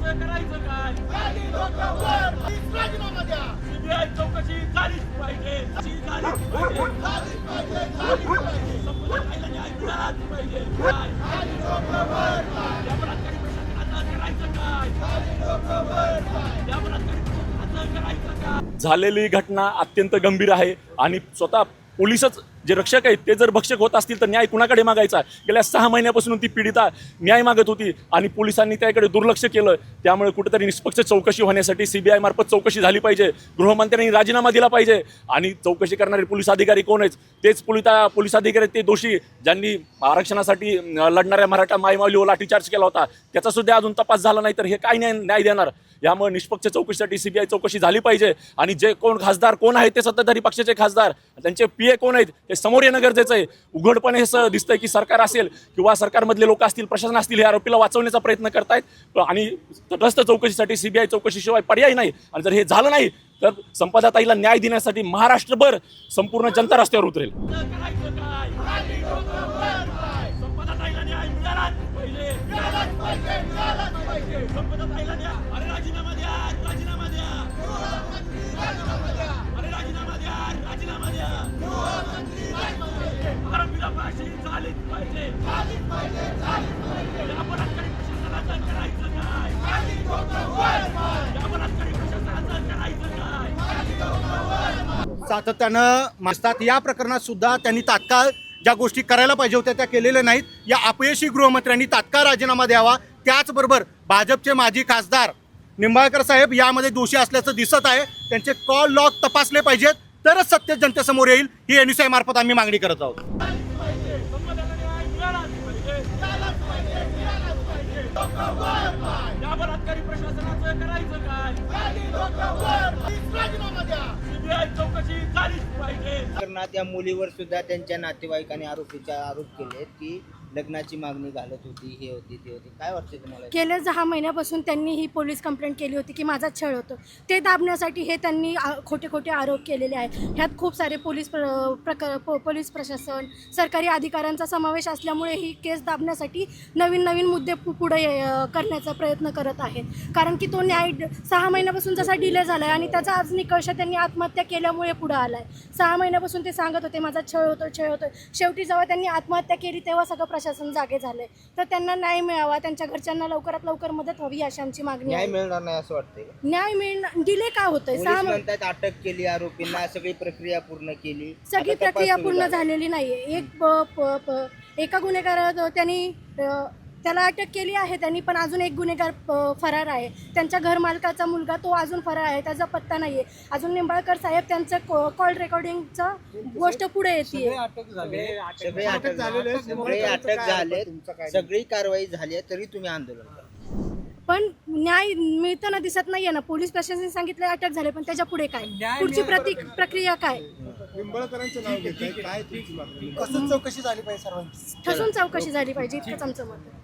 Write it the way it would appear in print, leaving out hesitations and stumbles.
प्रशासनाचं करायचं काय? सीबीआय चौकशी झालीच पाहिजे. झालीच पाहिजे. संपदा ताईला न्याय मिळालाच पाहिजे. काय? या बलात्कारी प्रशासनाचं करायचं काय? या बलात्कारी प्रशासनाचं करायचं काय? झालेली घटना अत्यंत गंभीर आहे आणि स्वतः पोलिसच जे रक्षक आहेत ते जर भक्षक होत असतील तर न्याय कुणाकडे मागायचा? गेल्या 6 महिन्यापासून ती पीडिता न्याय मागत होती आणि पोलिसांनी त्याकडे दुर्लक्ष केलं. त्यामुळे कुठेतरी निष्पक्ष चौकशी होण्यासाठी सीबीआय मार्फत चौकशी झाली पाहिजे. गृहमंत्र्यांनी राजीनामा दिला पाहिजे आणि चौकशी करणारे पोलीस अधिकारी कोण आहेत? तेच पोलीस अधिकारी ते दोषी ज्यांनी आरक्षणासाठी लढणाऱ्या मराठा मायमाऊलीवर लाठीचार्ज केला होता. त्याचा सुद्धा अजून तपास झाला नाही तर हे काय न्याय देणार? यामुळे निष्पक्ष चौकशीसाठी सीबीआय चौकशी झाली पाहिजे आणि जे कोण खासदार कोण आहेत ते सत्ताधारी पक्षाचे खासदार त्यांचे पीए कोण आहेत ते समोर येणं गरजेचं आहे. उघडपणे असं दिसतंय की सरकार असेल किंवा सरकारमधले लोक असतील प्रशासन असतील हे आरोपीला वाचवण्याचा प्रयत्न करतायत आणि तटस्थ चौकशीसाठी सीबीआय चौकशीशिवाय पर्याय नाही. आणि जर हे झालं नाही तर संपदा ताईला न्याय देण्यासाठी महाराष्ट्रभर संपूर्ण जनता रस्त्यावर उतरेल. सातत्यानं मासतात या प्रकरणात सुद्धा त्यांनी तात्काळ ज्या गोष्टी करायला पाहिजे होत्या त्या केलेल्या नाहीत. या अपयशी गृहमंत्र्यांनी तात्काळ राजीनामा द्यावा. त्याचबरोबर भाजपचे माजी खासदार निंबाळकर साहेब यामध्ये दोषी असल्याचं दिसत आहे. त्यांचे कॉल लॉग तपासले पाहिजेत तरच सत्य जनतेसमोर येईल ही एनएसआय मार्फत आम्ही मागणी करत आहोत. या बलात्कारी प्रशासनाचं करायचं काय? सीबीआय चौकशी झालीच पाहिजे. प्रकरणात या मुलीवर सुद्धा त्यांच्या नातेवाईकांनी आरोप केले की लग्नाची मागणी घालत होती, हे होती ते होती. काय वाटते तुम्हाला? गेल्या 10 महिन्यापासून त्यांनी ही पोलीस कंप्लेंट केली होती की माझा छळ होतो. ते दाबण्यासाठी हे त्यांनी खोटे खोटे आरोप केलेले आहेत. ह्यात खूप सारे पोलीस प्रशासन सरकारी अधिकाऱ्यांचा समावेश असल्यामुळे ही केस दाबण्यासाठी नवीन नवीन मुद्दे पुढे करण्याचा प्रयत्न करत आहेत. कारण की तो न्याय 6 महिन्यापासून जसा डिले झाला आहे आणि त्याचा आज निकष त्यांनी आत्महत्या केल्यामुळे पुढे आला आहे. 6 महिन्यापासून ते सांगत होते माझा छळ होतो. शेवटी जेव्हा त्यांनी आत्महत्या केली तेव्हा सगळं प्रशासन जागे झाले. तर त्यांना न्याय मिळावा, त्यांच्या घरच्यांना लवकरात लवकर मदत व्हावी अशी आमची मागणी आहे. न्याय मिळणार नाही असं वाटतंय? न्याय डिले का होतोय? 6 म्हणतात अटक केली आरोपींना, सगळी प्रक्रिया पूर्ण केली. सगळी प्रक्रिया पूर्ण झालेली नाहीये. एका गुन्हेगार त्याला अटक केली आहे त्यांनी, पण अजून एक गुन्हेगार फरार आहे. त्यांच्या घरमालकाचा मुलगा तो अजून फरार आहे, त्याचा पत्ता नाहीये. अजून निंबाळकर साहेब त्यांचं कॉल रेकॉर्डिंगचं गोष्ट पुढे येते. सगळे अटक झाले, सगळी कारवाई झाली आहे तरी तुम्ही आंदोलन करा. पण न्याय मिळताना दिसत नाहीये ना. पोलीस प्रशासन सांगितलं अटक झाले, पण त्याच्या पुढे काय? पुढची प्रक्रिया काय? निंबाळकरांचं नाव घेतलंय काय? कसं चौकशी झाली पाहिजे सर्वांची? ठसून चौकशी झाली पाहिजे इतकंच आमचं मत आहे.